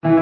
अभी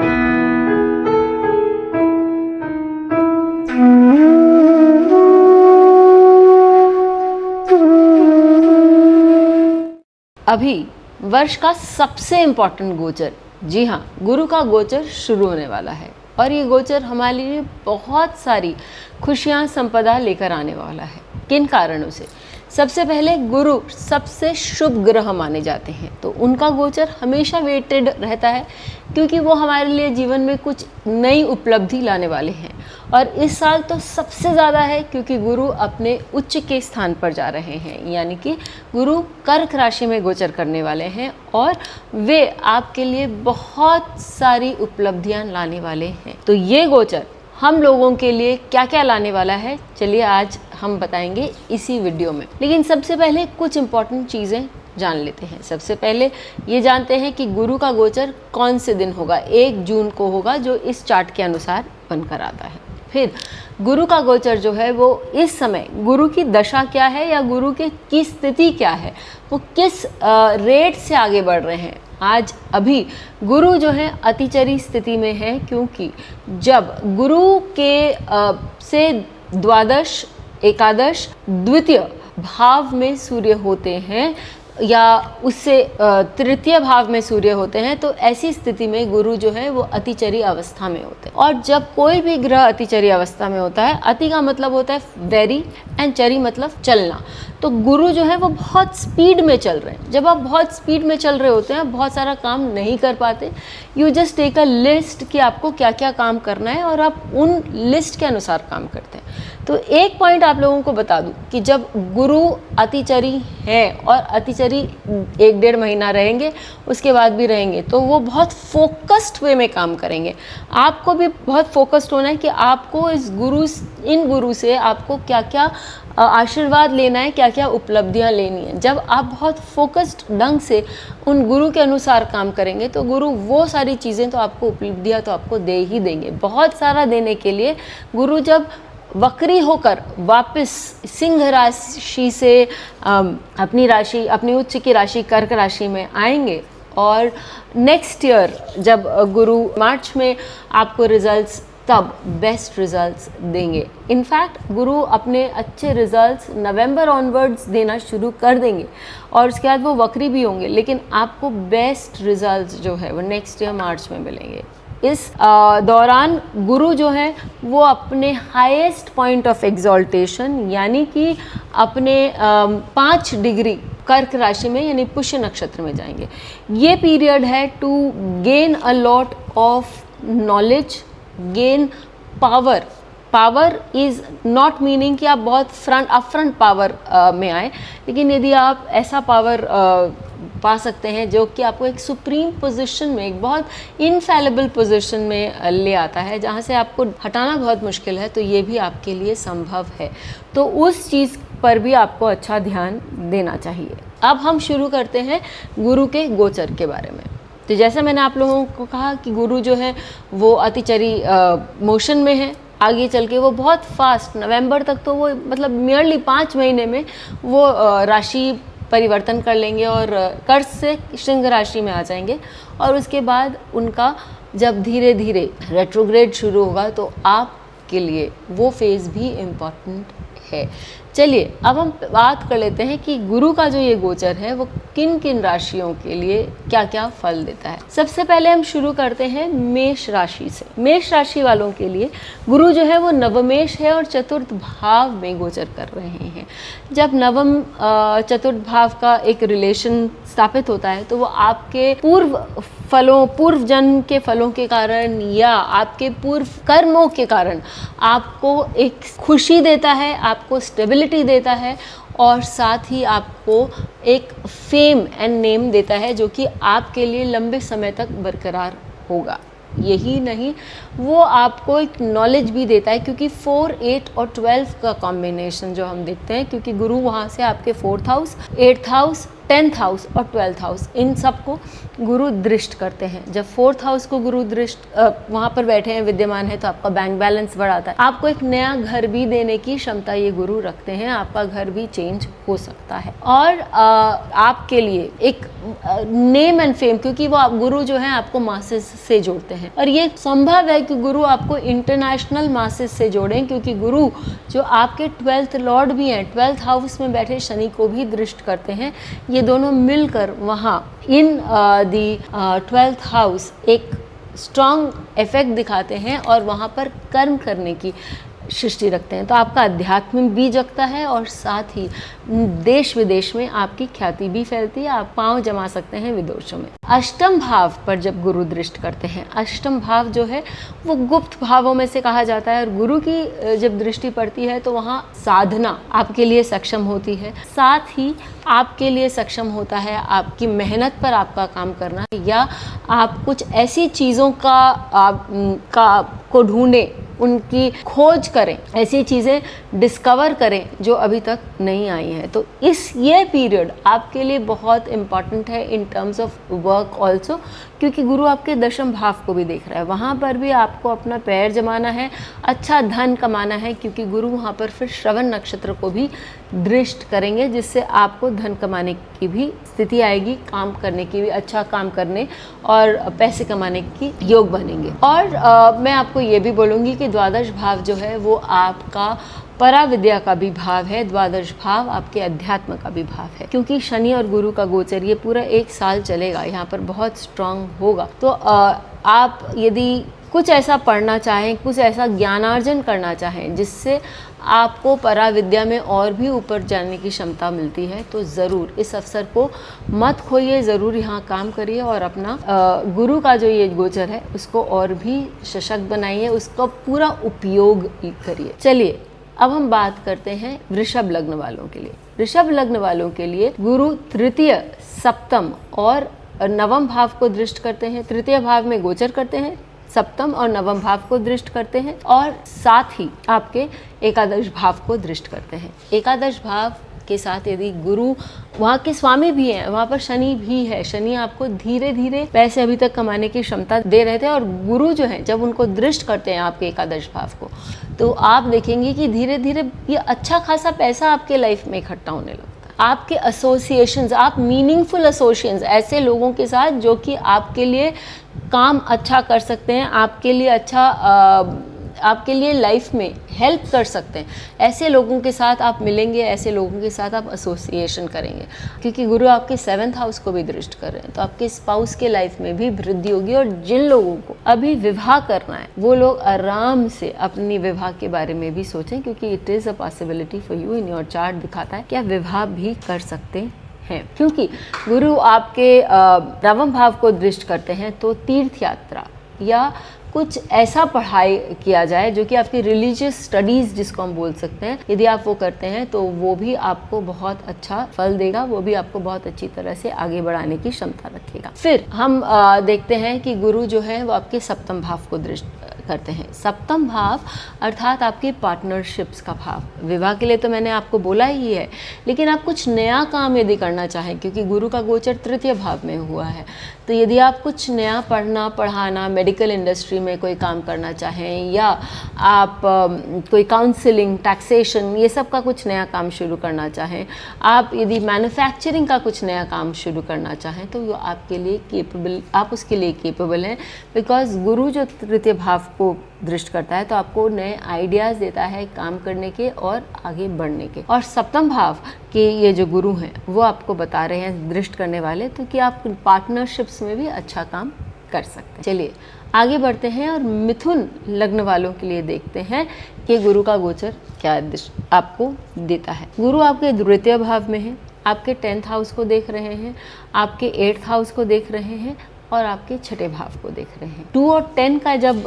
वर्ष का सबसे इम्पॉर्टेंट गोचर, जी हाँ, गुरु का गोचर शुरू होने वाला है और ये गोचर हमारे लिए बहुत सारी खुशियाँ संपदा लेकर आने वाला है। किन कारणों से? सबसे पहले गुरु सबसे शुभ ग्रह माने जाते हैं, तो उनका गोचर हमेशा वेटेड रहता है क्योंकि वो हमारे लिए जीवन में कुछ नई उपलब्धि लाने वाले हैं। और इस साल तो सबसे ज़्यादा है क्योंकि गुरु अपने उच्च के स्थान पर जा रहे हैं, यानी कि गुरु कर्क राशि में गोचर करने वाले हैं और वे आपके लिए बहुत सारी उपलब्धियां लाने वाले हैं। तो ये गोचर हम लोगों के लिए क्या क्या लाने वाला है, चलिए आज हम बताएंगे इसी वीडियो में। लेकिन सबसे पहले कुछ इम्पॉर्टेंट चीज़ें जान लेते हैं। सबसे पहले ये जानते हैं कि गुरु का गोचर कौन से दिन होगा। 1 जून को होगा, जो इस चार्ट के अनुसार बनकर आता है। फिर गुरु का गोचर जो है वो इस समय गुरु की दशा क्या है या गुरु की स्थिति क्या है, वो किस रेट से आगे बढ़ रहे हैं। आज अभी गुरु जो है अतिचरी स्थिति में है, क्योंकि जब गुरु के से द्वादश, एकादश, द्वितीय भाव में सूर्य होते हैं या उससे तृतीय भाव में सूर्य होते हैं, तो ऐसी स्थिति में गुरु जो है वो अतिचरी अवस्था में होते हैं। और जब कोई भी ग्रह अतिचरी अवस्था में होता है, अति का मतलब होता है वेरी एंड चरी मतलब चलना, तो गुरु जो है वो बहुत स्पीड में चल रहे हैं। जब आप बहुत स्पीड में चल रहे होते हैं, बहुत सारा काम नहीं कर पाते, you just take a list कि आपको क्या क्या काम करना है और आप उन लिस्ट के अनुसार काम करते हैं। तो एक पॉइंट आप लोगों को बता दूं कि जब गुरु अतिचरी है और अतिचरी 1-1.5 महीना रहेंगे, उसके बाद भी रहेंगे, तो वो बहुत फोकस्ड वे में काम करेंगे। आपको भी बहुत फोकस्ड होना है कि आपको इन गुरु से आपको क्या क्या आशीर्वाद लेना है, क्या क्या उपलब्धियां लेनी है। जब आप बहुत फोकस्ड ढंग से उन गुरु के अनुसार काम करेंगे तो गुरु वो सारी चीज़ें तो आपको उपलब्धियां तो आपको दे ही देंगे। बहुत सारा देने के लिए गुरु जब वक्री होकर वापस सिंह राशि से अपनी उच्च की राशि कर्क राशि में आएंगे और नेक्स्ट ईयर जब गुरु मार्च में आपको रिजल्ट्स, तब बेस्ट रिजल्ट्स देंगे। इनफैक्ट गुरु अपने अच्छे रिजल्ट्स नवंबर ऑनवर्ड्स देना शुरू कर देंगे और उसके बाद वो वक्री भी होंगे, लेकिन आपको बेस्ट रिजल्ट्स जो है वो नेक्स्ट ईयर मार्च में मिलेंगे। इस दौरान गुरु जो है वो अपने हाईएस्ट पॉइंट ऑफ एग्जॉल्टेशन यानी कि अपने 5 डिग्री कर्क राशि में यानी पुष्य नक्षत्र में जाएंगे। ये पीरियड है to gain a lot of knowledge, gain power. Power is not meaning कि आप बहुत अपफ्रंट पावर में आए, लेकिन यदि आप ऐसा पावर पा सकते हैं जो कि आपको एक सुप्रीम पोजीशन में, एक बहुत इनफैलेबल पोजीशन में ले आता है, जहाँ से आपको हटाना बहुत मुश्किल है, तो ये भी आपके लिए संभव है। तो उस चीज़ पर भी आपको अच्छा ध्यान देना चाहिए। अब हम शुरू करते हैं गुरु के गोचर के बारे में। तो जैसे मैंने आप लोगों को कहा कि गुरु जो है वो अतिचरी मोशन में है, आगे चल के वो बहुत फास्ट नवंबर तक तो वो मतलब नियरली 5 महीने में वो राशि परिवर्तन कर लेंगे और कर्क से सिंह राशि में आ जाएंगे। और उसके बाद उनका जब धीरे धीरे रेट्रोग्रेड शुरू होगा तो आपके लिए वो फेज़ भी इम्पॉर्टेंट है। चलिए अब हम बात कर लेते हैं कि गुरु का जो ये गोचर है वो किन किन राशियों के लिए क्या क्या फल देता है। सबसे पहले हम शुरू करते हैं मेष राशि से। मेष राशि वालों के लिए गुरु जो है वो नवमेश है और चतुर्थ भाव में गोचर कर रहे हैं। जब नवम चतुर्थ भाव का एक रिलेशन स्थापित होता है तो वो आपके पूर्व जन्म के फलों के कारण या आपके पूर्व कर्मों के कारण आपको एक खुशी देता है, आपको स्टेबिलिटी देता है और साथ ही आपको एक फेम एंड नेम देता है जो कि आपके लिए लंबे समय तक बरकरार होगा। यही नहीं, वो आपको एक नॉलेज भी देता है, क्योंकि 4, 8 और 12 का कॉम्बिनेशन जो हम देखते हैं, क्योंकि गुरु वहाँ से आपके 4th house, 8th house, 10th house और 12th हाउस इन सबको गुरु दृष्ट करते हैं। जब 4th हाउस को गुरु दृष्ट वहाँ पर बैठे हैं, विद्यमान है, तो आपका बैंक बैलेंस बढ़ाता है। आपको एक नया घर भी देने की क्षमता ये गुरु रखते हैं, आपका घर भी चेंज हो सकता है। और आपके लिए एक नेम एंड फेम, क्योंकि वो गुरु जो है आपको मासेस से जोड़ते हैं, और ये संभव है कि गुरु आपको इंटरनेशनल मासेस से जोड़ें, क्योंकि गुरु जो आपके 12th लॉर्ड भी हैं, 12th हाउस में बैठे शनि को भी दृष्ट करते हैं। ये दोनों मिलकर वहाँ इन दी 12th हाउस एक स्ट्रॉन्ग इफेक्ट दिखाते हैं और वहाँ पर कर्म करने की सृष्टि रखते हैं। तो आपका अध्यात्म भी जगता है और साथ ही देश विदेश में आपकी ख्याति भी फैलती है, आप पांव जमा सकते हैं विदेशों में। अष्टम भाव पर जब गुरु दृष्ट करते हैं, अष्टम भाव जो है वो गुप्त भावों में से कहा जाता है, और गुरु की जब दृष्टि पड़ती है तो वहाँ साधना आपके लिए सक्षम होती है, साथ ही आपके लिए सक्षम होता है आपकी मेहनत पर आपका काम करना, या आप कुछ ऐसी चीज़ों को ढूंढें, उनकी खोज करें, ऐसी चीज़ें डिस्कवर करें जो अभी तक नहीं आई हैं। तो ये पीरियड आपके लिए बहुत इम्पॉर्टेंट है in terms of work also, क्योंकि गुरु आपके दशम भाव को भी देख रहा है, वहाँ पर भी आपको अपना पैर जमाना है, अच्छा धन कमाना है, क्योंकि गुरु वहाँ पर फिर श्रवण नक्षत्र को भी दृष्ट करेंगे, जिससे आपको धन कमाने की भी स्थिति आएगी, काम करने की भी, अच्छा काम करने और पैसे कमाने की योग बनेंगे। और मैं आपको ये भी बोलूँगी कि द्वादश भाव जो है वो आपका पराविद्या का भी भाव है, द्वादश भाव आपके अध्यात्म का भी भाव है, क्योंकि शनि और गुरु का गोचर ये पूरा 1 साल चलेगा, यहाँ पर बहुत स्ट्रांग होगा। तो आप यदि कुछ ऐसा पढ़ना चाहें, कुछ ऐसा ज्ञानार्जन करना चाहें जिससे आपको पराविद्या में और भी ऊपर जाने की क्षमता मिलती है, तो ज़रूर इस अवसर को मत खोइए, ज़रूर यहाँ काम करिए और अपना गुरु का जो ये गोचर है उसको और भी सशक्त बनाइए, उसका पूरा उपयोग करिए। चलिए अब हम बात करते हैं वृषभ लग्न वालों के लिए। वृषभ लग्न वालों के लिए गुरु तृतीय, सप्तम और नवम भाव को दृष्ट करते हैं, तृतीय भाव में गोचर करते हैं, सप्तम और नवम भाव को दृष्ट करते हैं, और साथ ही आपके एकादश भाव को दृष्ट करते हैं। एकादश भाव के साथ यदि गुरु वहाँ के स्वामी भी हैं, वहाँ पर शनि भी है, शनि आपको धीरे धीरे पैसे अभी तक कमाने की क्षमता दे रहे थे, और गुरु जो है जब उनको दृष्ट करते हैं आपके एकादश भाव को, तो आप देखेंगे कि धीरे धीरे ये अच्छा खासा पैसा आपके लाइफ में इकट्ठा होने लगता है। आपके एसोसिएशंस, आप मीनिंगफुल एसोसिएशंस, ऐसे लोगों के साथ जो कि आपके लिए काम अच्छा कर सकते हैं, आपके लिए अच्छा आपके लिए लाइफ में हेल्प कर सकते हैं, ऐसे लोगों के साथ आप मिलेंगे, ऐसे लोगों के साथ आप एसोसिएशन करेंगे, क्योंकि गुरु आपके 7th हाउस को भी दृष्ट कर रहे हैं। तो आपके स्पाउस के लाइफ में भी वृद्धि होगी, और जिन लोगों को अभी विवाह करना है वो लोग आराम से अपनी विवाह के बारे में भी सोचें, क्योंकि it is a possibility for you, in your chart दिखाता है कि आप विवाह भी कर सकते हैं, क्योंकि गुरु आपके नवम भाव को दृष्ट करते हैं। तो तीर्थ यात्रा या कुछ ऐसा पढ़ाई किया जाए जो कि आपकी रिलीजियस स्टडीज़ जिसको हम बोल सकते हैं, यदि आप वो करते हैं तो वो भी आपको बहुत अच्छा फल देगा, वो भी आपको बहुत अच्छी तरह से आगे बढ़ाने की क्षमता रखेगा। फिर हम देखते हैं कि गुरु जो है वो आपके सप्तम भाव को दृष्ट करते हैं। सप्तम भाव अर्थात आपके पार्टनरशिप्स का भाव। विवाह के लिए तो मैंने आपको बोला ही है, लेकिन आप कुछ नया काम यदि करना चाहें, क्योंकि गुरु का गोचर तृतीय भाव में हुआ है, तो यदि आप कुछ नया पढ़ना, पढ़ाना, मेडिकल इंडस्ट्री में कोई काम करना चाहें, या आप कोई काउंसलिंग, टैक्सेशन, ये सब का कुछ नया काम शुरू करना चाहें, आप यदि मैन्युफैक्चरिंग का कुछ नया काम शुरू करना चाहें, तो वो आपके लिए केपेबल, आप उसके लिए केपेबल हैं, बिकॉज गुरु जो तृतीय भाव को दृष्ट करता है तो आपको नए आइडियाज़ देता है काम करने के और आगे बढ़ने के। और सप्तम भाव के ये जो गुरु हैं वो आपको बता रहे हैं दृष्ट करने वाले, तो कि आप पार्टनरशिप्स में भी अच्छा काम कर सकते हैं। चलिए आगे बढ़ते हैं और मिथुन लग्न वालों के लिए देखते हैं कि गुरु का गोचर क्या आपको देता है। गुरु आपके द्वितीय भाव में है, आपके 10th हाउस को देख रहे हैं, आपके 8th हाउस को देख रहे हैं और आपके छठे भाव को देख रहे हैं। 2 और 10 का जब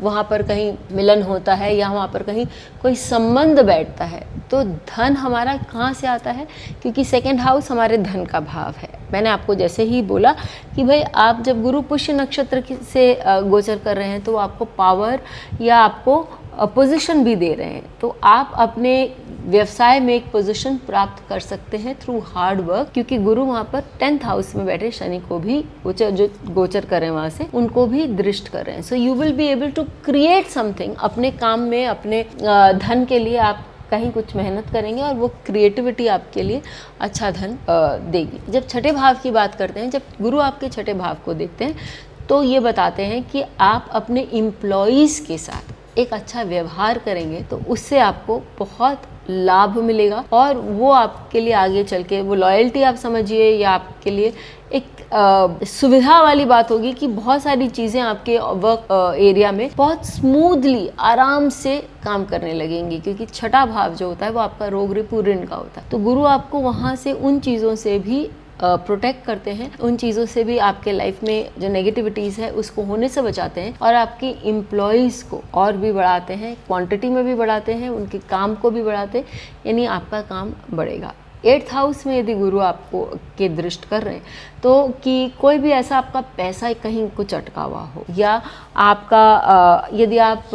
वहाँ पर कहीं मिलन होता है या वहाँ पर कहीं कोई संबंध बैठता है तो धन हमारा कहाँ से आता है, क्योंकि 2nd हाउस हमारे धन का भाव है। मैंने आपको जैसे ही बोला कि भाई आप जब गुरु पुष्य नक्षत्र से गोचर कर रहे हैं तो आपको पावर या आपको पोजीशन भी दे रहे हैं, तो आप अपने व्यवसाय में एक पोजीशन प्राप्त कर सकते हैं थ्रू हार्ड वर्क, क्योंकि गुरु वहाँ पर 10th हाउस में बैठे शनि को भी जो गोचर कर रहे हैं वहाँ से, उनको भी दृष्ट कर रहे हैं। So you will be able to create something अपने काम में, अपने धन के लिए आप कहीं कुछ मेहनत करेंगे और वो क्रिएटिविटी आपके लिए अच्छा धन देगी। जब छठे भाव की बात करते हैं, जब गुरु आपके छठे भाव को देखते हैं तो ये बताते हैं कि आप अपने एम्प्लॉइज़ के साथ एक अच्छा व्यवहार करेंगे तो उससे आपको बहुत लाभ मिलेगा और वो आपके लिए आगे चल के वो लॉयल्टी आप समझिए या आपके लिए एक सुविधा वाली बात होगी कि बहुत सारी चीज़ें आपके वर्क एरिया में बहुत स्मूथली आराम से काम करने लगेंगी, क्योंकि छठा भाव जो होता है वो आपका रोग रिपु ऋण का होता है। तो गुरु आपको वहाँ से उन चीज़ों से भी प्रोटेक्ट करते हैं, उन चीज़ों से भी आपके लाइफ में जो नेगेटिविटीज़ है उसको होने से बचाते हैं और आपके एम्प्लॉयज़ को और भी बढ़ाते हैं, क्वांटिटी में भी बढ़ाते हैं, उनके काम को भी बढ़ाते हैं, यानी आपका काम बढ़ेगा। 8th हाउस में यदि गुरु आपको के दृष्ट कर रहे हैं तो कि कोई भी ऐसा आपका पैसा कहीं कुछ अटका हुआ हो, या आपका यदि आप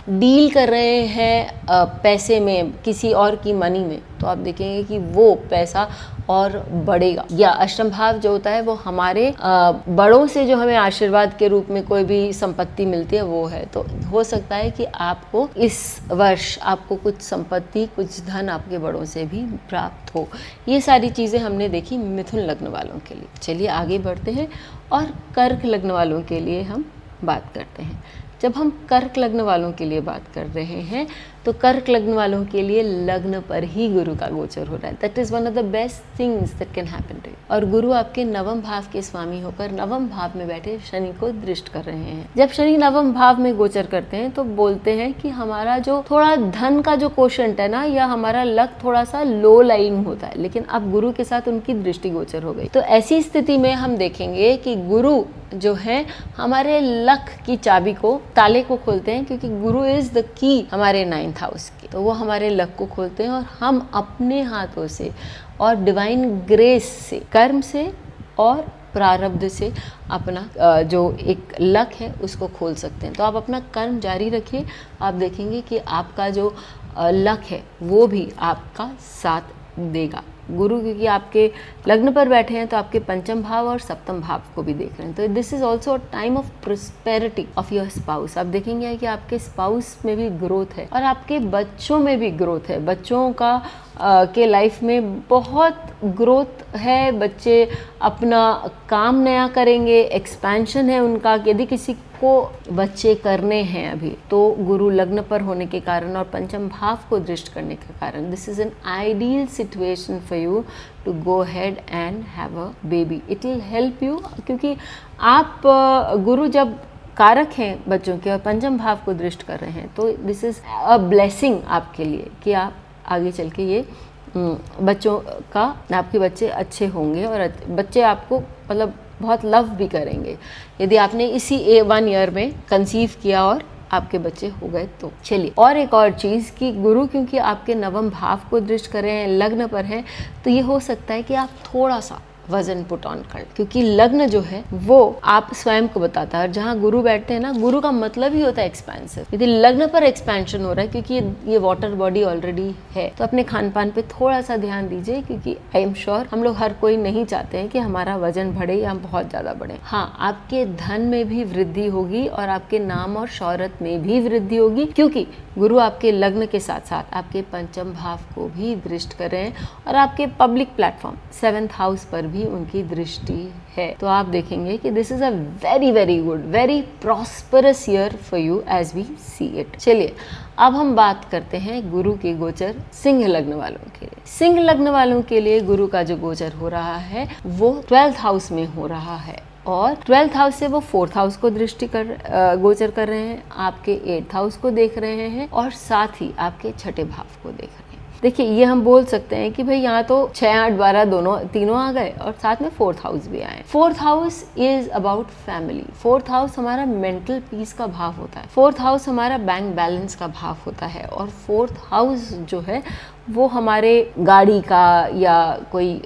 डील कर रहे हैं पैसे में किसी और की मनी में, तो आप देखेंगे कि वो पैसा और बढ़ेगा। या अष्टम भाव जो होता है वो हमारे बड़ों से जो हमें आशीर्वाद के रूप में कोई भी संपत्ति मिलती है वो है। तो हो सकता है कि आपको इस वर्ष आपको कुछ संपत्ति, कुछ धन आपके बड़ों से भी प्राप्त हो। ये सारी चीज़ें हमने देखी मिथुन लग्न वालों के लिए। चलिए आगे बढ़ते हैं और कर्क लग्न वालों के लिए हम बात करते हैं। जब हम कर्क लग्न वालों के लिए बात कर रहे हैं तो कर्क लग्न वालों के लिए लग्न पर ही गुरु का गोचर हो रहा है। That is one of the best things that can happen to you. और गुरु आपके नवम भाव के स्वामी होकर नवम भाव में बैठे शनि को दृष्ट कर रहे हैं। जब शनि नवम भाव में गोचर करते हैं तो बोलते हैं कि हमारा जो थोड़ा धन का जो कोशंट है ना, या हमारा लक थोड़ा सा लो लाइंग होता है, लेकिन अब गुरु के साथ उनकी दृष्टि गोचर हो गई। तो ऐसी स्थिति में हम देखेंगे कि गुरु जो है हमारे लक की चाबी को, ताले को खोलते हैं, क्योंकि गुरु इज द की हमारे 9th हाउस की। तो वो हमारे लक को खोलते हैं और हम अपने हाथों से और डिवाइन ग्रेस से, कर्म से और प्रारब्ध से अपना जो एक लक है उसको खोल सकते हैं। तो आप अपना कर्म जारी रखिए, आप देखेंगे कि आपका जो लक है वो भी आपका साथ देगा। गुरु क्योंकि आपके लग्न पर बैठे हैं तो आपके पंचम भाव और सप्तम भाव को भी देख रहे हैं। तो this is also a time of prosperity of your spouse. आप देखेंगे कि आपके स्पाउस में भी ग्रोथ है और आपके बच्चों में भी ग्रोथ है। बच्चों का के लाइफ में बहुत ग्रोथ है। बच्चे अपना काम नया करेंगे, एक्सपेंशन है उनका। यदि किसी को बच्चे करने हैं अभी, तो गुरु लग्न पर होने के कारण और पंचम भाव को दृष्ट करने के कारण this is an ideal situation for you to go ahead and have a baby. It will help you, क्योंकि आप गुरु जब कारक हैं बच्चों के और पंचम भाव को दृष्ट कर रहे हैं, तो दिस इज अ ब्लेसिंग आपके लिए कि आप आगे चल के ये बच्चों का, आपके बच्चे अच्छे होंगे और बच्चे आपको मतलब बहुत लव भी करेंगे यदि आपने इसी 1 ईयर में कंसीव किया और आपके बच्चे हो गए तो। चलिए, और एक और चीज़ कि गुरु क्योंकि आपके नवम भाव को दृष्ट कर रहे हैं, लग्न पर है, तो ये हो सकता है कि आप थोड़ा सा वजन पुट ऑन कर, क्योंकि लग्न जो है वो आप स्वयं को बताता है। और जहाँ गुरु बैठते हैं ना, गुरु का मतलब ही होता है एक्सपेंसिव। यदि लग्न पर एक्सपेंशन हो रहा है क्योंकि ये वाटर बॉडी ऑलरेडी है, तो अपने खान पान पे थोड़ा सा ध्यान दीजिए, क्योंकि आई एम श्योर हम लोग हर कोई नहीं चाहते हैं कि हमारा वजन बढ़े या हम बहुत ज्यादा बढ़े। हाँ, आपके धन में भी वृद्धि होगी और आपके नाम और शौहरत में भी वृद्धि होगी, क्योंकि गुरु आपके लग्न के साथ साथ आपके पंचम भाव को भी दृष्ट कर रहे हैं और आपके पब्लिक प्लेटफॉर्म 7th हाउस पर भी उनकी दृष्टि है। तो आप देखेंगे कि this is a very very good, very prosperous year for you as we see it. चलिए, अब हम बात करते हैं गुरु के गोचर सिंह लग्न वालों के लिए। सिंह लग्न वालों के लिए गुरु का जो गोचर हो रहा है वो 12th हाउस में हो रहा है और 12th हाउस से वो 4th हाउस को दृष्टि गोचर कर रहे हैं, आपके 8th हाउस को देख रहे हैं और साथ ही आपके छठे भाव को देख रहे हैं। देखिए ये हम बोल सकते हैं कि भाई यहाँ तो 6, 8, 12 तीनों आ गए और साथ में 4th हाउस भी आए। 4th house is about family. 4th house हमारा मेंटल पीस का भाव होता है। 4th हाउस हमारा बैंक बैलेंस का भाव होता है। और 4th हाउस जो है वो हमारे गाड़ी का या कोई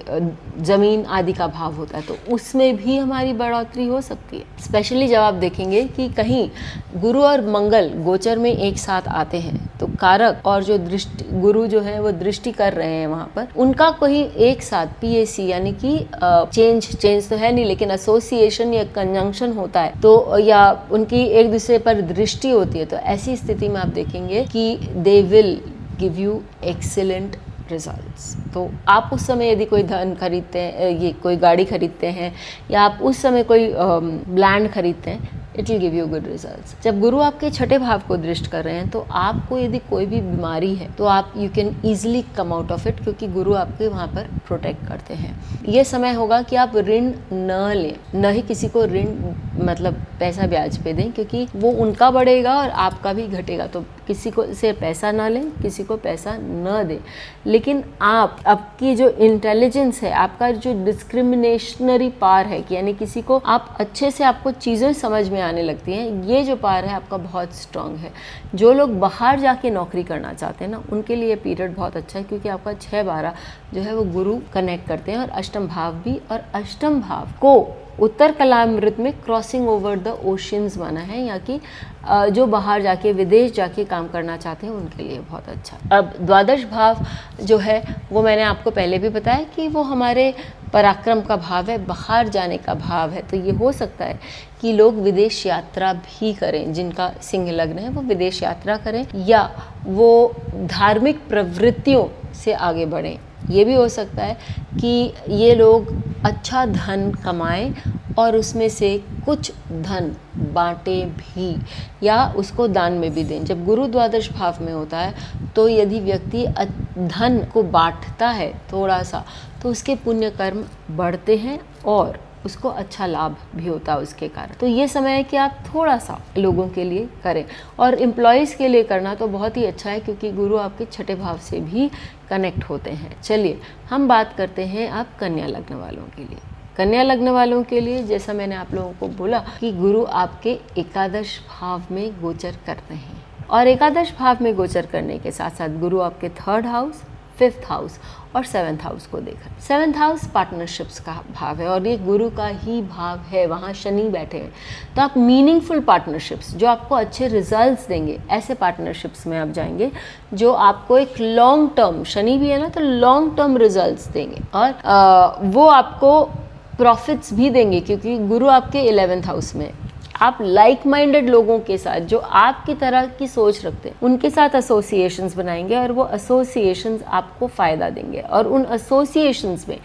ज़मीन आदि का भाव होता है, तो उसमें भी हमारी बढ़ोतरी हो सकती है। स्पेशली जब आप देखेंगे कि कहीं गुरु और मंगल गोचर में एक साथ आते हैं तो कारक और जो दृष्टि गुरु जो है वो दृष्टि कर रहे हैं वहाँ पर, उनका कोई एक साथ PAC यानी कि चेंज तो है नहीं लेकिन एसोसिएशन या कंजंक्शन होता है, तो या उनकी एक दूसरे पर दृष्टि होती है, तो ऐसी स्थिति में आप देखेंगे कि they will give you excellent results. तो आप उस समय यदि कोई धन खरीदते हैं, ये कोई गाड़ी खरीदते हैं या आप उस समय कोई लैंड खरीदते हैं, it will give you good results. जब गुरु आपके छठे भाव को दृष्ट कर रहे हैं तो आपको यदि कोई भी बीमारी है तो आप you can easily come out of it, क्योंकि गुरु आपके वहाँ पर प्रोटेक्ट करते हैं। ये समय होगा कि आप ऋण न लें, न ही किसी को ऋण मतलब पैसा ब्याज पे दें, क्योंकि वो उनका बढ़ेगा और आपका भी घटेगा। तो किसी को से पैसा ना लें, किसी को पैसा न दें, लेकिन आपकी जो इंटेलिजेंस है, आपका जो डिस्क्रिमिनेशनरी पावर है कि यानी किसी को आप अच्छे से आपको चीज़ें समझ में आने लगती हैं, ये जो पावर है आपका बहुत स्ट्रांग है। जो लोग बाहर जाके नौकरी करना चाहते हैं ना, उनके लिए पीरियड बहुत अच्छा है, क्योंकि आपका 6-12 जो है वो गुरु कनेक्ट करते हैं और अष्टम भाव भी, और अष्टम भाव को उत्तर कलामृत में क्रॉसिंग ओवर द ओशियंस माना है, या कि जो बाहर जाके विदेश जाके काम करना चाहते हैं उनके लिए बहुत अच्छा। अब द्वादश भाव जो है वो मैंने आपको पहले भी बताया कि वो हमारे पराक्रम का भाव है, बाहर जाने का भाव है। तो ये हो सकता है कि लोग विदेश यात्रा भी करें, जिनका सिंह लग्न है वो विदेश यात्रा करें या वो धार्मिक प्रवृत्तियों से आगे बढ़ें। ये भी हो सकता है कि ये लोग अच्छा धन कमाएं और उसमें से कुछ धन बांटें भी या उसको दान में भी दें। जब गुरु द्वादश भाव में होता है तो यदि व्यक्ति धन को बांटता है थोड़ा सा, तो उसके पुण्य कर्म बढ़ते हैं और उसको अच्छा लाभ भी होता है उसके कारण। तो ये समय है कि आप थोड़ा सा लोगों के लिए करें, और एम्प्लॉयज़ के लिए करना तो बहुत ही अच्छा है, क्योंकि गुरु आपके छठे भाव से भी कनेक्ट होते हैं। चलिए हम बात करते हैं आप कन्या लग्न वालों के लिए। कन्या लग्न वालों के लिए जैसा मैंने आप लोगों को बोला कि गुरु आपके एकादश भाव में गोचर करते हैं, और एकादश भाव में गोचर करने के साथ साथ गुरु आपके 3rd हाउस, 5th हाउस और 7th हाउस को देखा। 7th हाउस पार्टनरशिप्स का भाव है और ये गुरु का ही भाव है, वहाँ शनि बैठे हैं। तो आप मीनिंगफुल पार्टनरशिप्स जो आपको अच्छे रिजल्ट्स देंगे, ऐसे पार्टनरशिप्स में आप जाएंगे जो आपको एक लॉन्ग टर्म, शनि भी है ना, तो लॉन्ग टर्म रिजल्ट्स देंगे, और वो आपको प्रॉफिट्स भी देंगे, क्योंकि गुरु आपके 11th हाउस में। आप लाइक माइंडेड लोगों के साथ जो आपकी तरह की सोच रखते हैं उनके साथ एसोसिएशंस बनाएंगे, और वो एसोसिएशंस आपको फ़ायदा देंगे। और उन एसोसिएशंस में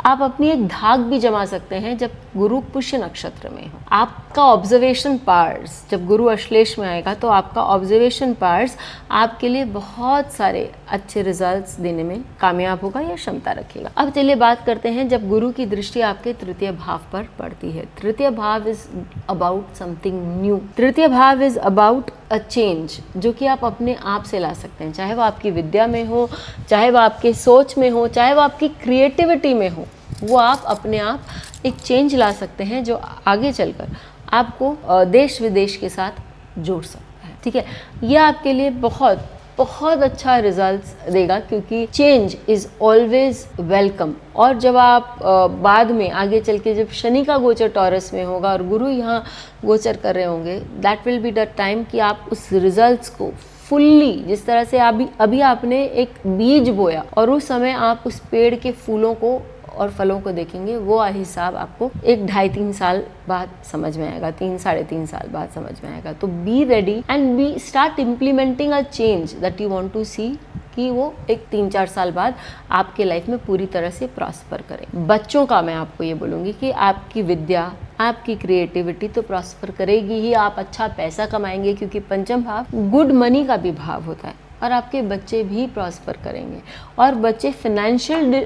आप अपनी एक धाक भी जमा सकते हैं जब गुरु पुष्य नक्षत्र में हो। आपका ऑब्जर्वेशन पावर्स, जब गुरु अश्लेष में आएगा तो आपका ऑब्जर्वेशन पावर्स आपके लिए बहुत सारे अच्छे रिजल्ट्स देने में कामयाब होगा या क्षमता रखेगा। अब चलिए बात करते हैं जब गुरु की दृष्टि आपके तृतीय भाव पर पड़ती है। तृतीय भाव इज अबाउट समथिंग न्यू। तृतीय भाव इज अबाउट अ चेंज, जो कि आप अपने आप से ला सकते हैं, चाहे वो आपकी विद्या में हो, चाहे वो आपके सोच में हो, चाहे वो आपकी क्रिएटिविटी में हो। वो आप अपने आप एक चेंज ला सकते हैं जो आगे चलकर आपको देश विदेश के साथ जोड़ सकता है। ठीक है, ये आपके लिए बहुत बहुत अच्छा रिजल्ट्स देगा, क्योंकि चेंज इज़ ऑलवेज वेलकम। और जब आप बाद में आगे चल के जब शनि का गोचर टॉरस में होगा और गुरु यहाँ गोचर कर रहे होंगे, that will be the time कि आप उस रिजल्ट्स को फुल्ली, जिस तरह से अभी आपने एक बीज बोया और उस समय आप उस पेड़ के फूलों को और फलों को देखेंगे, वो हिसाब आपको 1-2.5-3 साल बाद समझ में आएगा, 3-3.5 साल बाद समझ में आएगा। तो be ready and be start implementing a change that you want to see, कि वो एक 3-4 साल बाद आपके लाइफ में पूरी तरह से प्रॉस्पर करें। बच्चों का मैं आपको ये बोलूँगी कि आपकी विद्या, आपकी क्रिएटिविटी तो प्रॉस्पर करेगी ही, आप अच्छा पैसा कमाएंगे, क्योंकि पंचम भाव गुड मनी का भी भाव होता है, और आपके बच्चे भी प्रॉस्पर करेंगे। और बच्चे फाइनेंशियल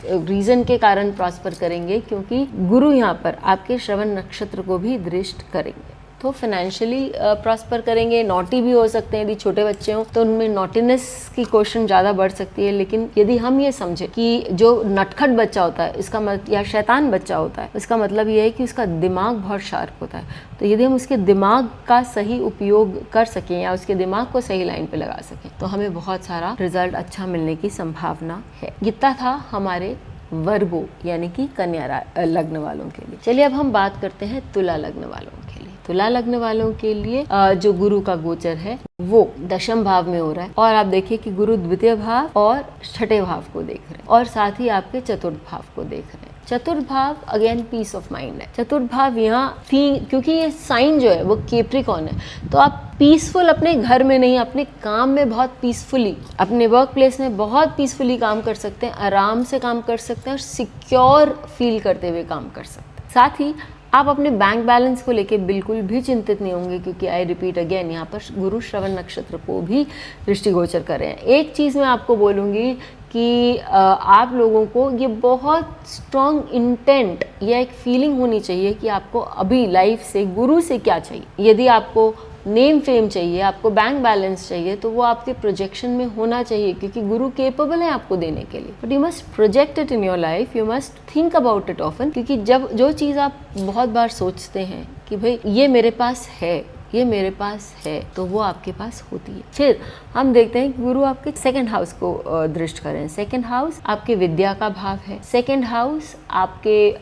रीज़न के कारण प्रॉस्पर करेंगे, क्योंकि गुरु यहाँ पर आपके श्रवण नक्षत्र को भी दृष्ट करेंगे। तो फाइनेंशियली प्रॉस्पर करेंगे। नॉटी भी हो सकते हैं, यदि छोटे बच्चे हों तो उनमें नॉटीनेस की क्वेश्चन ज़्यादा बढ़ सकती है। लेकिन यदि हम ये समझे कि जो नटखट बच्चा होता है इसका या शैतान बच्चा होता है, इसका मतलब ये है कि उसका दिमाग बहुत शार्प होता है। तो यदि हम उसके दिमाग का सही उपयोग कर सकें या उसके दिमाग को सही लाइन पे लगा सकें तो हमें बहुत सारा रिजल्ट अच्छा मिलने की संभावना है। इतना था हमारे वर्गो यानी कि कन्या लग्न वालों के लिए। चलिए अब हम बात करते हैं तुला लग्न वालों के लिए। तुला लग्न वालों के लिए जो गुरु का गोचर है वो दशम भाव में हो रहा है और आप देखिए कि गुरु द्वितीय भाव और छठे भाव को देख रहे हैं और साथ ही आपके चतुर्थ भाव को देख रहे हैं। चतुर्थ भाव अगेन पीस ऑफ माइंड है। चतुर्थ भाव यहाँ क्योंकि ये साइन जो है वो कैप्रिकॉर्न है, तो आप पीसफुल अपने घर में नहीं, अपने काम में बहुत पीसफुली, अपने वर्क प्लेस में बहुत पीसफुली काम कर सकते हैं, आराम से काम कर सकते हैं और सिक्योर फील करते हुए काम कर सकते हैं। साथ ही आप अपने बैंक बैलेंस को लेके बिल्कुल भी चिंतित नहीं होंगे क्योंकि आई रिपीट अगेन यहाँ पर गुरु श्रवण नक्षत्र को भी दृष्टिगोचर कर रहे हैं। एक चीज़ मैं आपको बोलूँगी कि आप लोगों को ये बहुत स्ट्रॉन्ग इंटेंट या एक फीलिंग होनी चाहिए कि आपको अभी लाइफ से गुरु से क्या चाहिए। यदि आपको नेम फेम चाहिए, आपको बैंक बैलेंस चाहिए, तो वो आपके प्रोजेक्शन में होना चाहिए क्योंकि गुरु केपेबल है आपको देने के लिए। But you must project it in your life, you must think about it often, क्योंकि जब जो चीज़ आप बहुत बार सोचते हैं कि भाई ये मेरे पास है, ये मेरे पास है, तो वो आपके पास होती है। फिर हम देखते हैं कि गुरु आपके सेकंड हाउस को दृष्ट करें। सेकंड हाउस आपके विद्या का भाव है, सेकंड हाउस आपके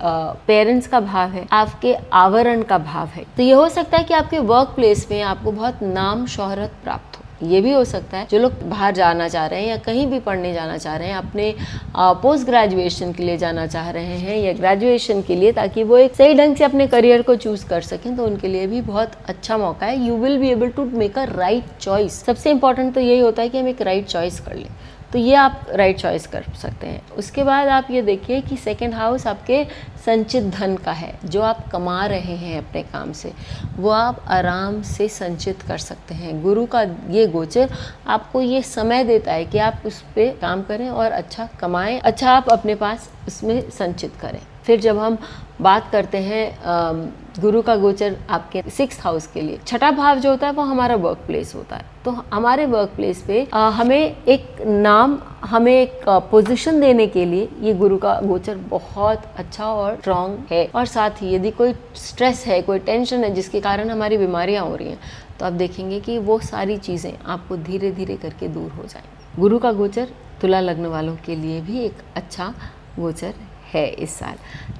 पेरेंट्स का भाव है, आपके आवरण का भाव है। तो ये हो सकता है कि आपके वर्क प्लेस में आपको बहुत नाम शोहरत प्राप्त हो। ये भी हो सकता है जो लोग बाहर जाना चाह रहे हैं या कहीं भी पढ़ने जाना चाह रहे हैं, अपने पोस्ट ग्रेजुएशन के लिए जाना चाह रहे हैं या ग्रेजुएशन के लिए, ताकि वो एक सही ढंग से अपने करियर को चूज कर सकें, तो उनके लिए भी बहुत अच्छा मौका है। You will be able to make a right choice. सबसे इंपॉर्टेंट तो यही होता है कि हम एक राइट चॉइस कर लें, तो ये आप राइट चॉइस कर सकते हैं। उसके बाद आप ये देखिए कि सेकंड हाउस आपके संचित धन का है। जो आप कमा रहे हैं अपने काम से वो आप आराम से संचित कर सकते हैं। गुरु का ये गोचर आपको ये समय देता है कि आप उस पर काम करें और अच्छा कमाएं, अच्छा आप अपने पास उसमें संचित करें। फिर जब हम बात करते हैं गुरु का गोचर आपके 6th हाउस के लिए, छठा भाव जो होता है वो हमारा वर्क प्लेस होता है। तो हमारे वर्क प्लेस पे हमें एक नाम, हमें एक पोजीशन देने के लिए ये गुरु का गोचर बहुत अच्छा और स्ट्रॉन्ग है। और साथ ही यदि कोई स्ट्रेस है, कोई टेंशन है जिसके कारण हमारी बीमारियां हो रही हैं, तो आप देखेंगे कि वो सारी चीज़ें आपको धीरे धीरे करके दूर हो जाएंगी। गुरु का गोचर तुला लग्न वालों के लिए भी एक अच्छा गोचर है इस साल।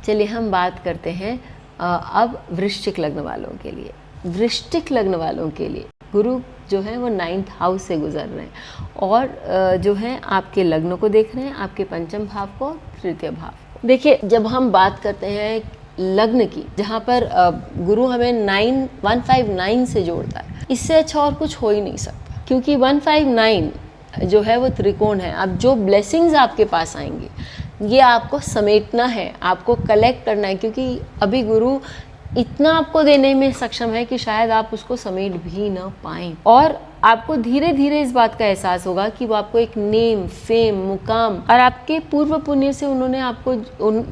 चलिए हम बात करते हैं अब वृश्चिक लग्न वालों के लिए। वृश्चिक लग्न वालों के लिए गुरु जो है वो 9th हाउस से गुजर रहे हैं और जो है आपके लग्न को देख रहे हैं, आपके पंचम भाव को, तृतीय भाव को। देखिए जब हम बात करते हैं लग्न की, जहाँ पर गुरु हमें 159 से जोड़ता है, इससे अच्छा और कुछ हो ही नहीं सकता, क्योंकि 159 जो है वो त्रिकोण है। अब जो ब्लेसिंग्स आपके पास आएंगे ये आपको समेटना है, आपको कलेक्ट करना है, क्योंकि अभी गुरु इतना आपको देने में सक्षम है कि शायद आप उसको समेट भी ना पाएं। और आपको धीरे धीरे इस बात का एहसास होगा कि वो आपको एक नेम, फेम, मुकाम, और आपके पूर्व पुण्य से उन्होंने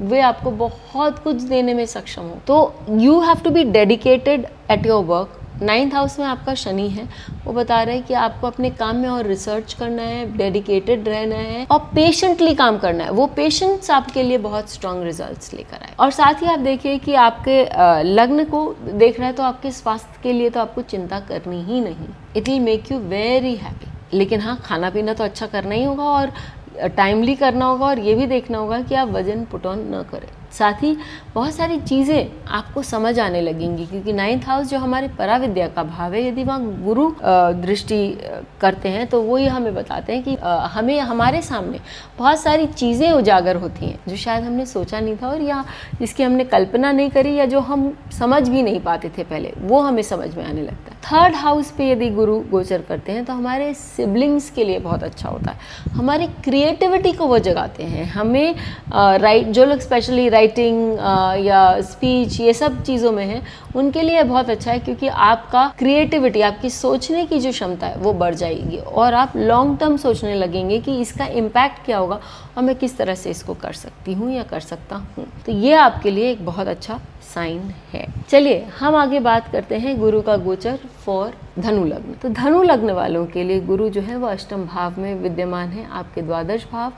वे आपको बहुत कुछ देने में सक्षम हो। तो you have to be dedicated at your work. 9th house में आपका शनि है, वो बता रहे हैं कि आपको अपने काम में और रिसर्च करना है, डेडिकेटेड रहना है और पेशेंटली काम करना है। वो पेशेंस आपके लिए बहुत स्ट्रांग रिजल्ट्स लेकर आए। और साथ ही आप देखिए कि आपके लग्न को देख रहा है तो आपके स्वास्थ्य के लिए तो आपको चिंता करनी ही नहीं। It will make you very happy. लेकिन हाँ, खाना पीना तो अच्छा करना ही होगा और टाइमली करना होगा, और ये भी देखना होगा कि आप वजन पुट ऑन न करें। साथ ही बहुत सारी चीज़ें आपको समझ आने लगेंगी, क्योंकि 9th हाउस जो हमारे पराविद्या का भाव है, यदि वहाँ गुरु दृष्टि करते हैं तो वो ये हमें बताते हैं कि हमें हमारे सामने बहुत सारी चीज़ें उजागर होती हैं जो शायद हमने सोचा नहीं था, और या जिसकी हमने कल्पना नहीं करी, या जो हम समझ भी नहीं पाते थे पहले, वो हमें समझ में आने लगता है। 3rd हाउस पे यदि गुरु गोचर करते हैं तो हमारे सिबलिंग्स के लिए बहुत अच्छा होता है। हमारी क्रिएटिविटी को वो जगाते हैं। हमें जो लोग स्पेशली राइटिंग या स्पीच, ये सब चीज़ों में है, उनके लिए बहुत अच्छा है, क्योंकि आपका क्रिएटिविटी, आपकी सोचने की जो क्षमता है वो बढ़ जाएगी और आप लॉन्ग टर्म सोचने लगेंगे कि इसका इम्पैक्ट क्या होगा और मैं किस तरह से इसको कर सकती हूँ या कर सकता हूँ। तो ये आपके लिए एक बहुत अच्छा साइन है। चलिए हम आगे बात करते हैं गुरु का गोचर फॉर धनु लग्न। तो धनु लग्न वालों के लिए गुरु जो है वो अष्टम भाव में विद्यमान है, आपके द्वादश भाव,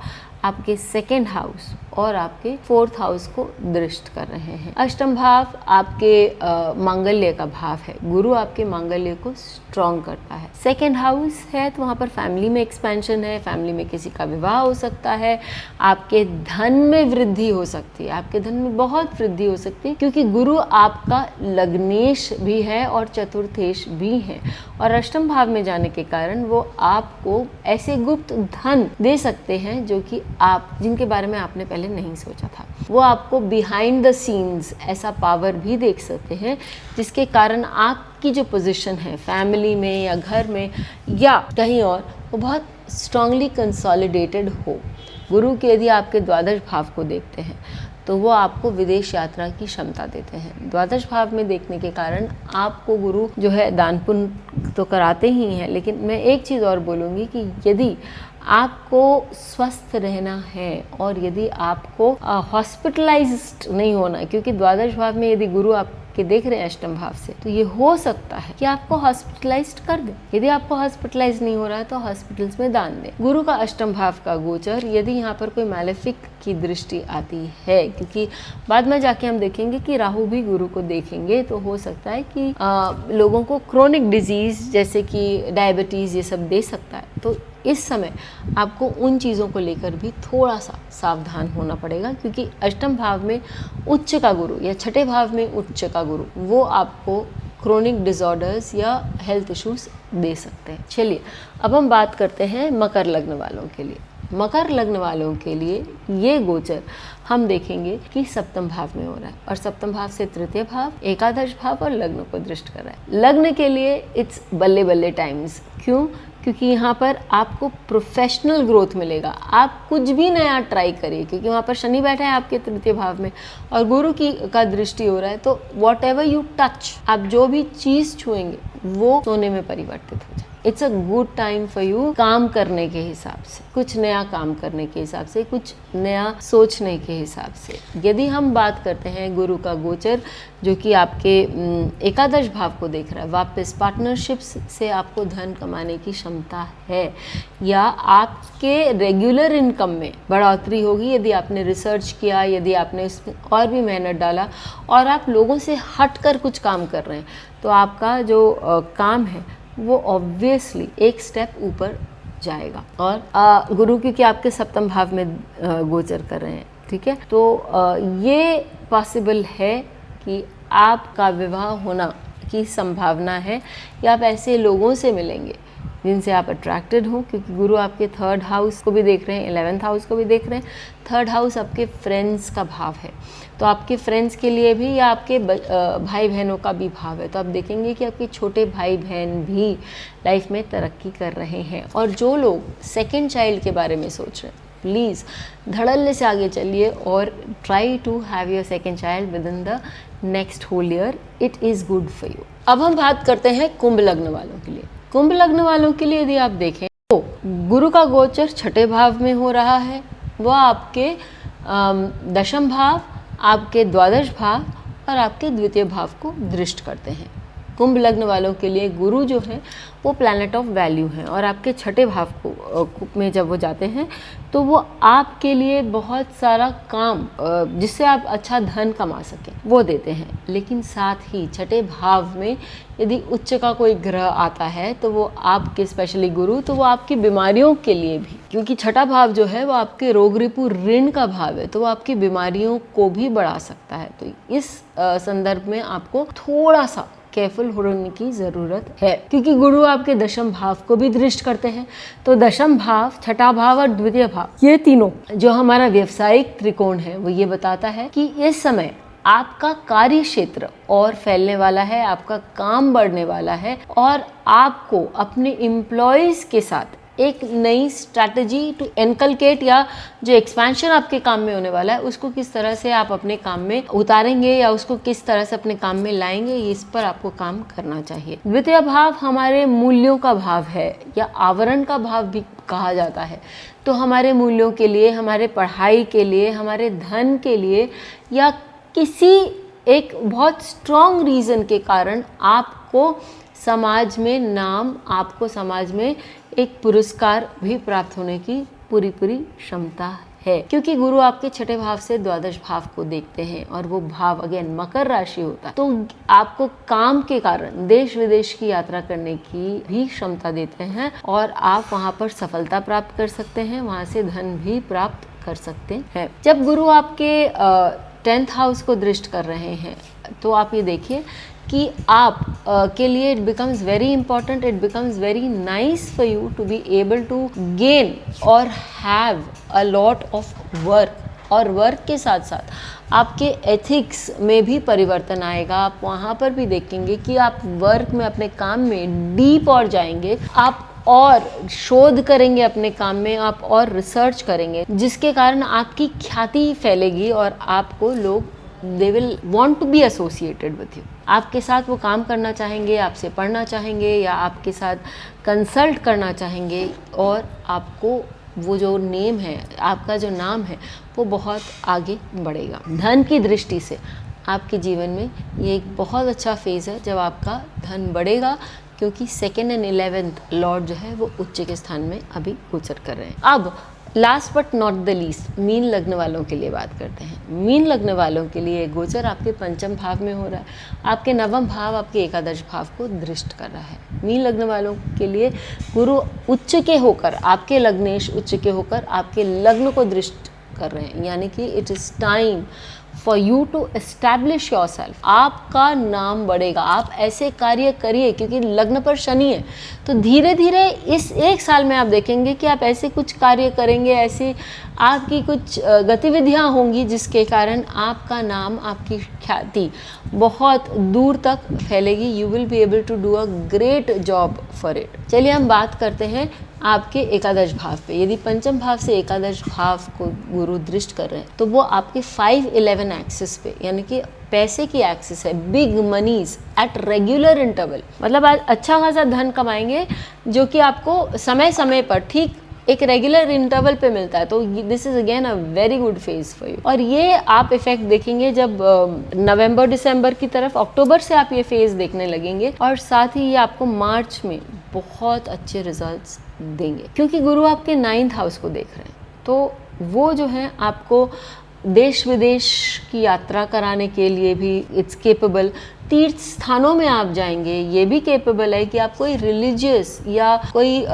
आपके सेकेंड हाउस और आपके फोर्थ हाउस को दृष्ट कर रहे हैं। अष्टम भाव आपके मांगल्य का भाव है, गुरु आपके मांगल्य को स्ट्रॉन्ग करता है। सेकेंड हाउस है तो वहाँ पर फैमिली में एक्सपेंशन है, फैमिली में किसी का विवाह हो सकता है, आपके धन में वृद्धि हो सकती है, आपके धन में बहुत वृद्धि हो सकती है, क्योंकि गुरु आपका लग्नेश भी है और चतुर्थेश भी है, और अष्टम भाव में जाने के कारण वो आपको ऐसे गुप्त धन दे सकते हैं जो कि आप, जिनके बारे में आपने पहले नहीं सोचा था। वो आपको बिहाइंड द सीन्स ऐसा पावर भी देख सकते हैं जिसके कारण आपकी जो पोजीशन है फैमिली में या घर में या कहीं और, वो बहुत स्ट्रांगली कंसोलिडेटेड हो। गुरु के यदि आपके द्वादश भाव को देखते हैं तो वो आपको विदेश यात्रा की क्षमता देते हैं। द्वादश भाव में देखने के कारण आपको गुरु जो है दान पुण्य तो कराते ही हैं, लेकिन मैं एक चीज़ और बोलूँगी कि यदि आपको स्वस्थ रहना है और यदि आपको हॉस्पिटलाइज्ड नहीं होना है, क्योंकि द्वादश भाव में यदि गुरु आपके देख रहे हैं अष्टम भाव से, तो ये हो सकता है कि आपको हॉस्पिटलाइज्ड कर दे। यदि आपको हॉस्पिटलाइज नहीं हो रहा है तो हॉस्पिटल्स में दान दें। गुरु का अष्टम भाव का गोचर, यदि यहाँ पर कोई मैलेफिक की दृष्टि आती है, क्योंकि बाद में जाके हम देखेंगे कि राहु भी गुरु को देखेंगे, तो हो सकता है कि लोगों को क्रोनिक डिजीज जैसे कि डायबिटीज़ ये सब दे सकता है। तो इस समय आपको उन चीज़ों को लेकर भी थोड़ा सा सावधान होना पड़ेगा, क्योंकि अष्टम भाव में उच्च का गुरु या छठे भाव में उच्च का गुरु वो आपको क्रोनिक डिसऑर्डर्स या हेल्थ इश्यूज दे सकते हैं। चलिए अब हम बात करते हैं मकर लग्न वालों के लिए। मकर लग्न वालों के लिए ये गोचर हम देखेंगे कि सप्तम भाव में हो रहा है, और सप्तम भाव से तृतीय भाव, एकादश भाव और लग्न को दृष्ट कर रहा है। लग्न के लिए इट्स बल्ले बल्ले टाइम्स। क्यों? क्योंकि यहाँ पर आपको प्रोफेशनल ग्रोथ मिलेगा। आप कुछ भी नया ट्राई करिए, क्योंकि वहाँ पर शनि बैठा है आपके तृतीय भाव में और गुरु का दृष्टि हो रहा है, तो वॉट एवर यू टच, आप जो भी चीज़ छुएंगे वो सोने में परिवर्तित हो जाए। It's a good time for you काम करने के हिसाब से, कुछ नया काम करने के हिसाब से, कुछ नया सोचने के हिसाब से। यदि हम बात करते हैं गुरु का गोचर जो कि आपके एकादश भाव को देख रहा है, वापस पार्टनरशिप्स से आपको धन कमाने की क्षमता है, या आपके रेगुलर इनकम में बढ़ोतरी होगी यदि आपने रिसर्च किया, यदि आपने इसमें और भी मेहनत डाला और आप लोगों से हटकर कुछ काम कर रहे हैं, तो आपका जो काम है वो ऑब्वियसली एक स्टेप ऊपर जाएगा। और गुरु क्योंकि आपके सप्तम भाव में गोचर कर रहे हैं, ठीक है, तो ये पॉसिबल है कि आपका विवाह होना की संभावना है, या आप ऐसे लोगों से मिलेंगे जिनसे आप अट्रैक्टेड हो, क्योंकि गुरु आपके थर्ड हाउस को भी देख रहे हैं, 11th हाउस को भी देख रहे हैं। थर्ड हाउस आपके फ्रेंड्स का भाव है, तो आपके फ्रेंड्स के लिए भी या आपके भाई बहनों का भी भाव है, तो आप देखेंगे कि आपके छोटे भाई बहन भी लाइफ में तरक्की कर रहे हैं। और जो लोग सेकेंड चाइल्ड के बारे में सोच रहे हैं, प्लीज़ धड़ल्ले से आगे चलिए और try to have your second child within the next whole year. It is good for you. अब हम बात करते हैं कुंभ लग्न वालों के लिए। कुंभ लग्न वालों के लिए यदि आप देखें तो गुरु का गोचर छठे भाव में हो रहा है, वह आपके दशम भाव, आपके द्वादश भाव और आपके द्वितीय भाव को दृष्ट करते हैं। कुंभ लग्न वालों के लिए गुरु जो है वो प्लैनेट ऑफ वैल्यू है, और आपके छठे भाव को में जब वो जाते हैं तो वो आपके लिए बहुत सारा काम जिससे आप अच्छा धन कमा सकें वो देते हैं। लेकिन साथ ही छठे भाव में यदि उच्च का कोई ग्रह आता है तो वो आपके, स्पेशली गुरु, तो वो आपकी बीमारियों के लिए भी, क्योंकि छठा भाव जो है वो आपके रोग रिपु ऋण का भाव है, तो वो आपकी बीमारियों को भी बढ़ा सकता है। तो इस संदर्भ में आपको थोड़ा सा केयरफुल होने की ज़रूरत है, क्योंकि गुरु आपके दशम भाव को भी दृष्ट करते हैं। तो दशम भाव, छठा भाव और द्वितीय भाव, ये तीनों जो हमारा व्यवसायिक त्रिकोण है वो ये बताता है कि इस समय आपका कार्य क्षेत्र और फैलने वाला है, आपका काम बढ़ने वाला है, और आपको अपने एम्प्लॉयज़ के साथ एक नई स्ट्रैटेजी टू इनकलकेट, या जो एक्सपेंशन आपके काम में होने वाला है उसको किस तरह से आप अपने काम में उतारेंगे या उसको किस तरह से अपने काम में लाएंगे, इस पर आपको काम करना चाहिए। द्वितीय भाव हमारे मूल्यों का भाव है या आवरण का भाव भी कहा जाता है। तो हमारे मूल्यों के लिए, हमारे पढ़ाई के लिए, हमारे धन के लिए या किसी एक बहुत स्ट्रॉन्ग रीज़न के कारण आपको समाज में नाम, आपको समाज में एक पुरस्कार भी प्राप्त होने की पूरी क्षमता है, क्योंकि गुरु आपके छठे भाव से द्वादश भाव को देखते हैं और वो भाव अगेन मकर राशि होता है। तो आपको काम के कारण देश विदेश की यात्रा करने की भी क्षमता देते हैं और आप वहाँ पर सफलता प्राप्त कर सकते हैं, वहाँ से धन भी प्राप्त कर सकते हैं। जब गुरु आपके 10th हाउस को दृष्ट कर रहे हैं तो आप ये देखिए कि आप के लिए it becomes very important, it becomes very nice for you to be able to gain और have a lot of work, और वर्क के साथ साथ आपके एथिक्स में भी परिवर्तन आएगा। आप वहाँ पर भी देखेंगे कि आप वर्क में, अपने काम में डीप और जाएंगे, आप और शोध करेंगे अपने काम में, आप और रिसर्च करेंगे, जिसके कारण आपकी ख्याति फैलेगी और आपको लोग they will want to be associated with you. आपके साथ वो काम करना चाहेंगे, आपसे पढ़ना चाहेंगे या आपके साथ कंसल्ट करना चाहेंगे, और आपको वो जो नेम है, आपका जो नाम है, वो बहुत आगे बढ़ेगा। धन की दृष्टि से आपके जीवन में ये एक बहुत अच्छा फेज़ है जब आपका धन बढ़ेगा, क्योंकि 2nd and 11th लॉर्ड जो है वो उच्च के स्थान में अभी गोचर कर रहे हैं। अब last but not the least mean लग्न वालों के लिए बात करते हैं। मीन लग्न वालों के लिए गोचर आपके 5th भाव में हो रहा है, आपके 9वां भाव आपके एकादश भाव को दृष्ट कर रहा है। मीन लग्न वालों के लिए गुरु उच्च के होकर, आपके लग्नेश उच्च के होकर आपके लग्न को दृष्ट कर रहे हैं, यानी कि it is time for you to establish yourself. आपका नाम बढ़ेगा, आप ऐसे कार्य करिए, क्योंकि लग्न पर शनि है, तो धीरे धीरे इस 1 साल में आप देखेंगे कि आप ऐसे कुछ कार्य करेंगे, ऐसी आपकी कुछ गतिविधियां होंगी जिसके कारण आपका नाम, आपकी ख्याति बहुत दूर तक फैलेगी। You will be able to do a great job for it. चलिए हम बात करते हैं आपके एकादश भाव पे। यदि 5th भाव से एकादश भाव को गुरु दृष्ट कर रहे हैं तो वो आपके 5-11 एक्सिस पे, यानी कि पैसे की एक्सिस है, बिग मनीज एट रेगुलर इंटरवल, मतलब आज अच्छा खासा धन कमाएंगे जो कि आपको समय समय पर ठीक एक रेगुलर इंटरवल पे मिलता है। तो this is again a very good phase for you, और ये आप इफेक्ट देखेंगे जब नवंबर दिसंबर की तरफ, अक्टूबर से आप ये फेज देखने लगेंगे, और साथ ही ये आपको मार्च में बहुत अच्छे रिजल्ट्स देंगे, क्योंकि गुरु आपके 9th हाउस को देख रहे हैं। तो वो जो है आपको देश विदेश की यात्रा कराने के लिए भी इट्स केपेबल। तीर्थ स्थानों में आप जाएंगे, ये भी केपेबल है कि आप कोई रिलीजियस या कोई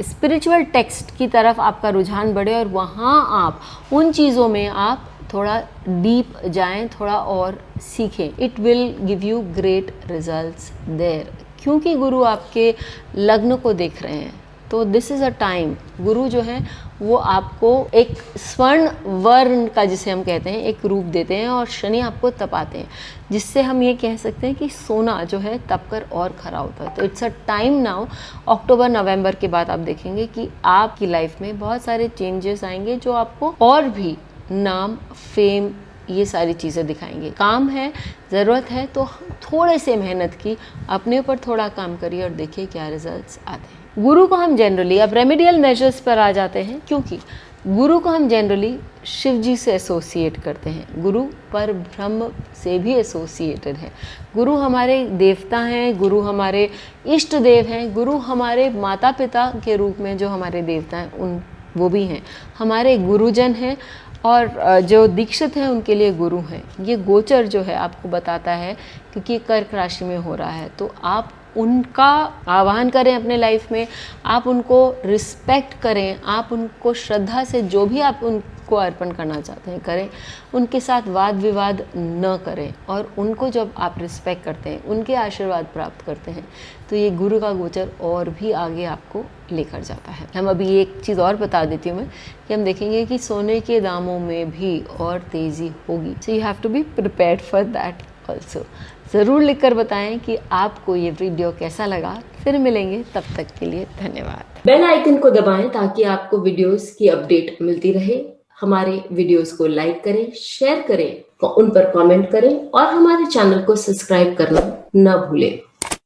स्पिरिचुअल टेक्स्ट की तरफ आपका रुझान बढ़े और वहाँ आप उन चीज़ों में आप थोड़ा डीप जाएं, थोड़ा और सीखें। It will give you great results there, क्योंकि गुरु आपके लग्न को देख रहे हैं। तो दिस इज़ अ टाइम, गुरु जो है वो आपको एक स्वर्ण वर्ण का, जिसे हम कहते हैं, एक रूप देते हैं, और शनि आपको तपाते हैं, जिससे हम ये कह सकते हैं कि सोना जो है तप कर और खरा होता है। तो इट्स अ टाइम नाउ, अक्टूबर नवंबर के बाद आप देखेंगे कि आपकी लाइफ में बहुत सारे चेंजेस आएंगे जो आपको और भी नाम, फेम, ये सारी चीज़ें दिखाएंगे। काम है, ज़रूरत है, तो थोड़े से मेहनत की, अपने ऊपर थोड़ा काम करिए और देखिए क्या रिजल्ट्स आते हैं। गुरु को हम जनरली, अब रेमेडियल मेजर्स पर आ जाते हैं, क्योंकि गुरु को हम जनरली शिव जी से एसोसिएट करते हैं। गुरु पर ब्रह्म से भी एसोसिएटेड है। गुरु हमारे देवता हैं, गुरु हमारे इष्ट देव हैं, गुरु हमारे माता पिता के रूप में जो हमारे देवता हैं उन वो भी हैं, हमारे गुरुजन हैं, और जो दीक्षित हैं उनके लिए गुरु हैं। ये गोचर जो है आपको बताता है, क्योंकि कर्क राशि में हो रहा है, तो आप उनका आह्वान करें अपने लाइफ में, आप उनको रिस्पेक्ट करें, आप उनको श्रद्धा से जो भी आप उनको अर्पण करना चाहते हैं करें, उनके साथ वाद विवाद न करें, और उनको जब आप रिस्पेक्ट करते हैं, उनके आशीर्वाद प्राप्त करते हैं, तो ये गुरु का गोचर और भी आगे आपको लेकर जाता है। हम अभी एक चीज़ और बता देती हूँ मैं, कि हम देखेंगे कि सोने के दामों में भी और तेज़ी होगी, so you have to be prepared for that also. ज़रूर लिखकर बताएं कि आपको ये वीडियो कैसा लगा। फिर मिलेंगे, तब तक के लिए धन्यवाद। बेल आइकन को दबाएं ताकि आपको वीडियोस की अपडेट मिलती रहे। हमारे वीडियोस को लाइक करें, शेयर करें, उन पर कमेंट करें और हमारे चैनल को सब्सक्राइब करना न भूलें।